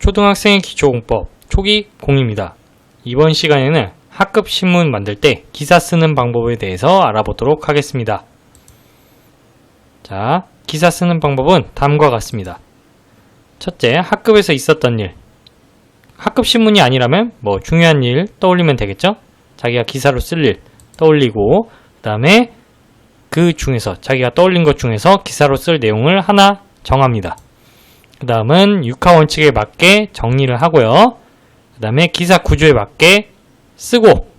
초등학생의 기초공법 초기 공입니다. 이번 시간에는 학급 신문 만들 때 기사 쓰는 방법에 대해서 알아보도록 하겠습니다. 자, 기사 쓰는 방법은 다음과 같습니다. 첫째, 학급에서 있었던 일. 학급 신문이 아니라면 중요한 일 떠올리면 되겠죠? 자기가 기사로 쓸 일 떠올리고, 그 다음에 그 중에서 자기가 떠올린 것 중에서 기사로 쓸 내용을 하나 정합니다. 그 다음은 육하 원칙에 맞게 정리를 하고요. 그 다음에 기사 구조에 맞게 쓰고,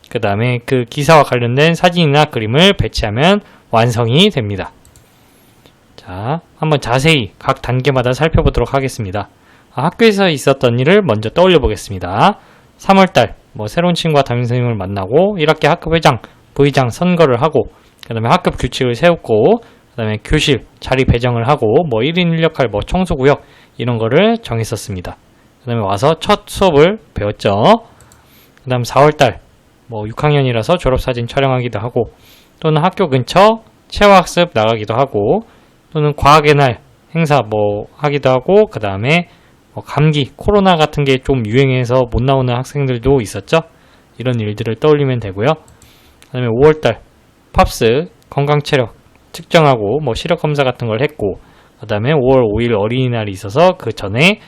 그 다음에 그 기사와 관련된 사진이나 그림을 배치하면 완성이 됩니다. 자, 한번 자세히 각 단계마다 살펴보도록 하겠습니다. 학교에서 있었던 일을 먼저 떠올려 보겠습니다. 3월달 새로운 친구와 담임선생님을 만나고 1학기 학급회장, 부의장 선거를 하고, 그 다음에 학급 규칙을 세웠고, 그 다음에 교실 자리 배정을 하고 1인 1역할 청소구역 이런 거를 정했었습니다. 그 다음에 와서 첫 수업을 배웠죠. 그 다음 4월달 6학년이라서 졸업사진 촬영하기도 하고, 또는 학교 근처 체험학습 나가기도 하고, 또는 과학의 날 행사 하기도 하고, 그 다음에 감기, 코로나 같은 게 좀 유행해서 못 나오는 학생들도 있었죠. 이런 일들을 떠올리면 되고요. 그 다음에 5월달 팝스 건강체력 측정하고 시력검사 같은 걸 했고, 그 다음에 5월 5일 어린이날이 있어서 그 전에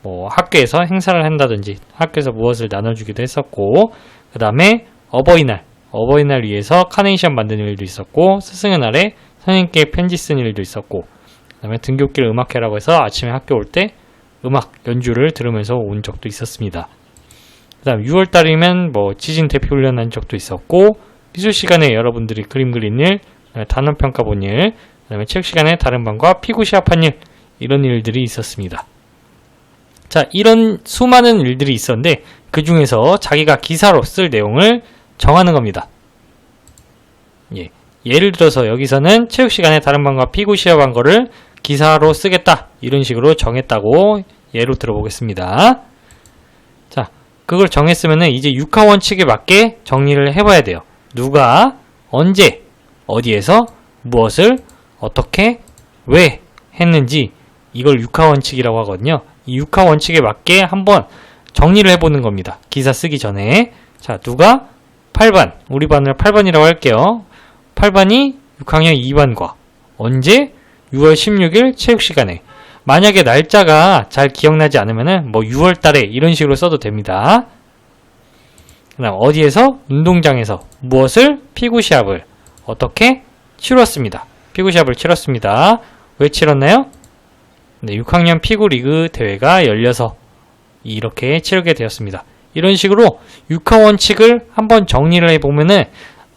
학교에서 행사를 한다든지 학교에서 무엇을 나눠주기도 했었고, 그 다음에 어버이날 위해서 카네이션 만드는 일도 있었고, 스승의 날에 선생님께 편지 쓴 일도 있었고, 그 다음에 등굣길 음악회라고 해서 아침에 학교 올 때 음악 연주를 들으면서 온 적도 있었습니다. 그 다음 6월달이면 지진 대피 훈련 한 적도 있었고, 미술 시간에 여러분들이 그림 그린 일, 단원평가 본 일, 그 다음에 체육 시간에 다른 반과 피구 시합한 일, 이런 일들이 있었습니다. 자, 이런 수많은 일들이 있었는데 그 중에서 자기가 기사로 쓸 내용을 정하는 겁니다. 예를 들어서 여기서는 체육 시간에 다른 반과 피구 시합한 거를 기사로 쓰겠다, 이런 식으로 정했다고 예로 들어보겠습니다. 자, 그걸 정했으면 이제 육하 원칙에 맞게 정리를 해봐야 돼요. 누가 언제 어디에서 무엇을 어떻게 왜 했는지, 이걸 육하 원칙이라고 하거든요. 이 육하 원칙에 맞게 한번 정리를 해보는 겁니다. 기사 쓰기 전에. 자, 누가 8반, 우리 반을 8반이라고 할게요. 8반이 6학년 2반과 언제? 6월 16일 체육시간에. 만약에 날짜가 잘 기억나지 않으면은 6월 달에 이런 식으로 써도 됩니다. 그 다음 어디에서? 운동장에서 무엇을? 피구 시합을 어떻게? 치렀습니다. 피구 시합을 치렀습니다. 왜 치렀나요? 6학년 피구 리그 대회가 열려서 이렇게 치르게 되었습니다. 이런 식으로 육하 원칙을 한번 정리를 해보면은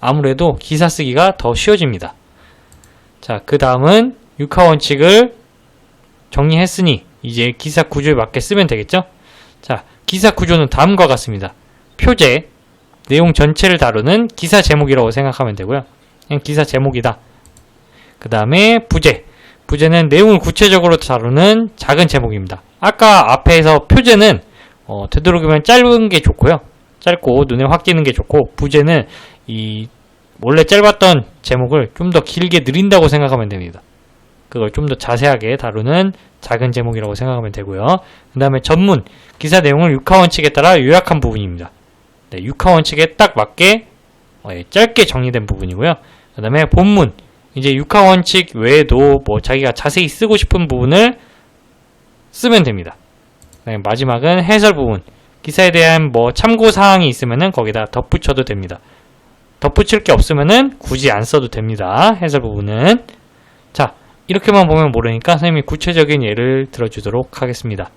아무래도 기사 쓰기가 더 쉬워집니다. 자, 그 다음은 육하 원칙을 정리했으니 이제 기사 구조에 맞게 쓰면 되겠죠? 자, 기사 구조는 다음과 같습니다. 표제, 내용 전체를 다루는 기사 제목이라고 생각하면 되고요. 그냥 기사 제목이다. 그 다음에 부제, 부제는 내용을 구체적으로 다루는 작은 제목입니다. 아까 앞에서 표제는 되도록이면 짧은 게 좋고요. 짧고 눈에 확 띄는 게 좋고, 부제는 원래 짧았던 제목을 좀 더 길게 늘린다고 생각하면 됩니다. 그걸 좀 더 자세하게 다루는 작은 제목이라고 생각하면 되고요. 그 다음에 전문, 기사 내용을 육하 원칙에 따라 요약한 부분입니다. 육하 원칙에 딱 맞게 짧게 정리된 부분이고요. 그 다음에 본문, 이제 육하 원칙 외에도 자기가 자세히 쓰고 싶은 부분을 쓰면 됩니다. 마지막은 해설 부분, 기사에 대한 참고사항이 있으면은 거기다 덧붙여도 됩니다. 덧붙일 게 없으면은 굳이 안 써도 됩니다. 해설 부분은. 자, 이렇게만 보면 모르니까 선생님이 구체적인 예를 들어주도록 하겠습니다.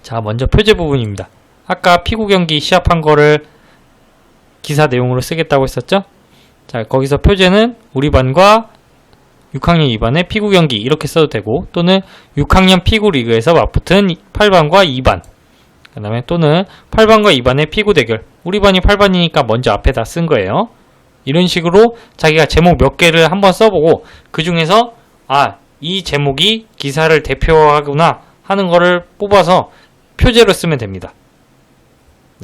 자, 먼저 표제 부분입니다. 아까 피구 경기 시합한 거를 기사 내용으로 쓰겠다고 했었죠? 자, 거기서 표제는 우리 반과 6학년 2반의 피구 경기 이렇게 써도 되고, 또는 6학년 피구 리그에서 맞붙은 8반과 2반, 그 다음에 또는 8반과 2반의 피구 대결, 우리 반이 8반이니까 먼저 앞에다 쓴 거예요. 이런 식으로 자기가 제목 몇 개를 한번 써보고 그 중에서 이 제목이 기사를 대표하구나 하는 거를 뽑아서 표제로 쓰면 됩니다.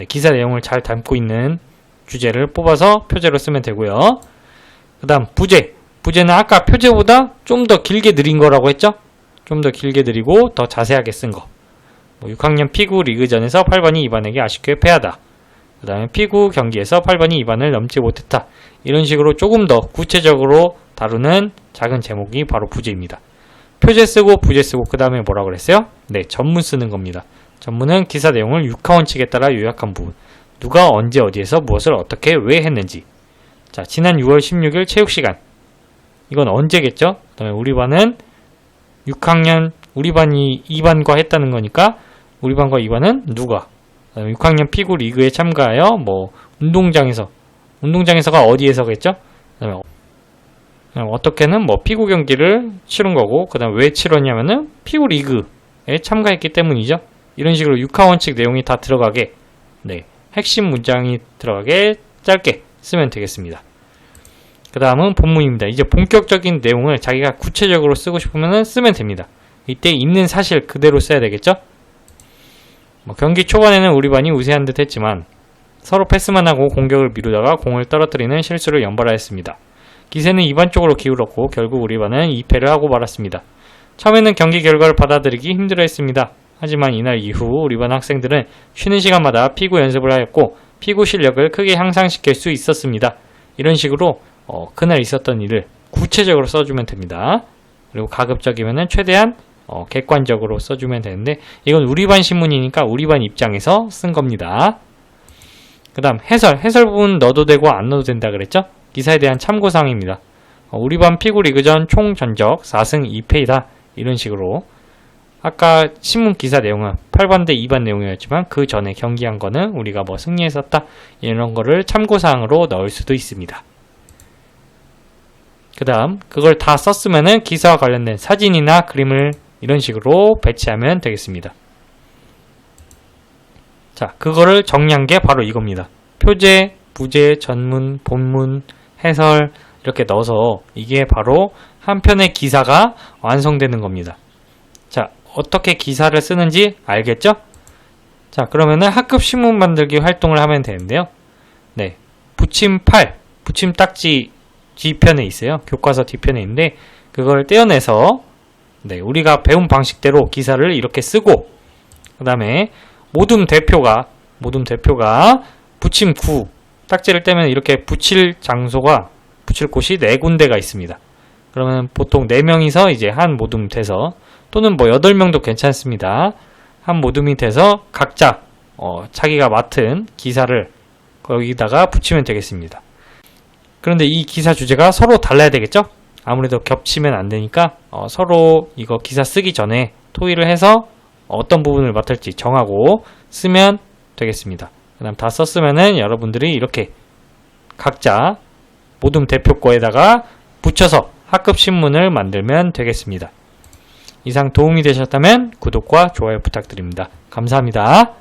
기사 내용을 잘 담고 있는 주제를 뽑아서 표제로 쓰면 되고요. 그 다음 부제, 부제는 아까 표제보다 좀 더 길게 느린 거라고 했죠? 좀 더 길게 느리고 더 자세하게 쓴 거. 뭐 6학년 피구 리그전에서 8반이 2반에게 아쉽게 패하다. 그 다음에 피구 경기에서 8반이 2반을 넘지 못했다. 이런 식으로 조금 더 구체적으로 다루는 작은 제목이 바로 부제입니다. 표제 쓰고 부제 쓰고 그 다음에 뭐라고 그랬어요? 네, 전문 쓰는 겁니다. 전문은 기사 내용을 육하원칙에 따라 요약한 부분. 누가 언제 어디에서 무엇을 어떻게 왜 했는지. 자, 지난 6월 16일 체육시간. 이건 언제겠죠? 그 다음에 우리 반은 6학년 우리 반이 2반과 했다는 거니까 우리 반과 2반은 누가? 그 다음에 6학년 피구 리그에 참가하여 뭐 운동장에서가 어디에서겠죠? 그 다음에 어떻게는 뭐 피구 경기를 치른 거고, 그 다음 왜 치렀냐면은 피구 리그에 참가했기 때문이죠. 이런 식으로 6하원칙 내용이 다 들어가게, 네, 핵심 문장이 들어가게 짧게 쓰면 되겠습니다. 그 다음은 본문입니다. 이제 본격적인 내용을 자기가 구체적으로 쓰고 싶으면 쓰면 됩니다. 이때 있는 사실 그대로 써야 되겠죠? 뭐 경기 초반에는 우리 반이 우세한 듯 했지만 서로 패스만 하고 공격을 미루다가 공을 떨어뜨리는 실수를 연발하였습니다. 기세는 2반 쪽으로 기울었고 결국 우리 반은 2패를 하고 말았습니다. 처음에는 경기 결과를 받아들이기 힘들어했습니다. 하지만 이날 이후 우리 반 학생들은 쉬는 시간마다 피구 연습을 하였고 피구 실력을 크게 향상시킬 수 있었습니다. 이런 식으로 그날 있었던 일을 구체적으로 써주면 됩니다. 그리고 가급적이면 최대한 객관적으로 써주면 되는데, 이건 우리 반 신문이니까 우리 반 입장에서 쓴 겁니다. 그 다음 해설 부분 넣어도 되고 안 넣어도 된다 그랬죠? 기사에 대한 참고사항입니다. 우리 반 피구 리그전 총 전적 4승 2패이다. 이런 식으로. 아까 신문 기사 내용은 8반 대 2반 내용이었지만 그 전에 경기한 거는 우리가 뭐 승리했었다. 이런 거를 참고사항으로 넣을 수도 있습니다. 그 다음 그걸 다 썼으면은 기사와 관련된 사진이나 그림을 이런 식으로 배치하면 되겠습니다. 자, 그거를 정리한 게 바로 이겁니다. 표제, 부제, 전문, 본문, 해설 이렇게 넣어서 이게 바로 한 편의 기사가 완성되는 겁니다. 자, 어떻게 기사를 쓰는지 알겠죠? 자, 그러면은 학급 신문 만들기 활동을 하면 되는데요. 네, 부침 8, 부침 딱지 뒤편에 있어요. 교과서 뒤편에 있는데 그걸 떼어내서 네, 우리가 배운 방식대로 기사를 이렇게 쓰고, 그 다음에 모둠 대표가 부침 9 딱지를 떼면 이렇게 붙일 곳이 4군데가 있습니다. 그러면 보통 4명이서 이제 한 모둠 돼서, 또는 뭐 8명도 괜찮습니다. 한 모둠이 돼서 각자 자기가 맡은 기사를 거기다가 붙이면 되겠습니다. 그런데 이 기사 주제가 서로 달라야 되겠죠? 아무래도 겹치면 안 되니까 서로 이거 기사 쓰기 전에 토의를 해서 어떤 부분을 맡을지 정하고 쓰면 되겠습니다. 그 다음 다 썼으면은 여러분들이 이렇게 각자 모둠 대표 거에다가 붙여서 학급 신문을 만들면 되겠습니다. 이상 도움이 되셨다면 구독과 좋아요 부탁드립니다. 감사합니다.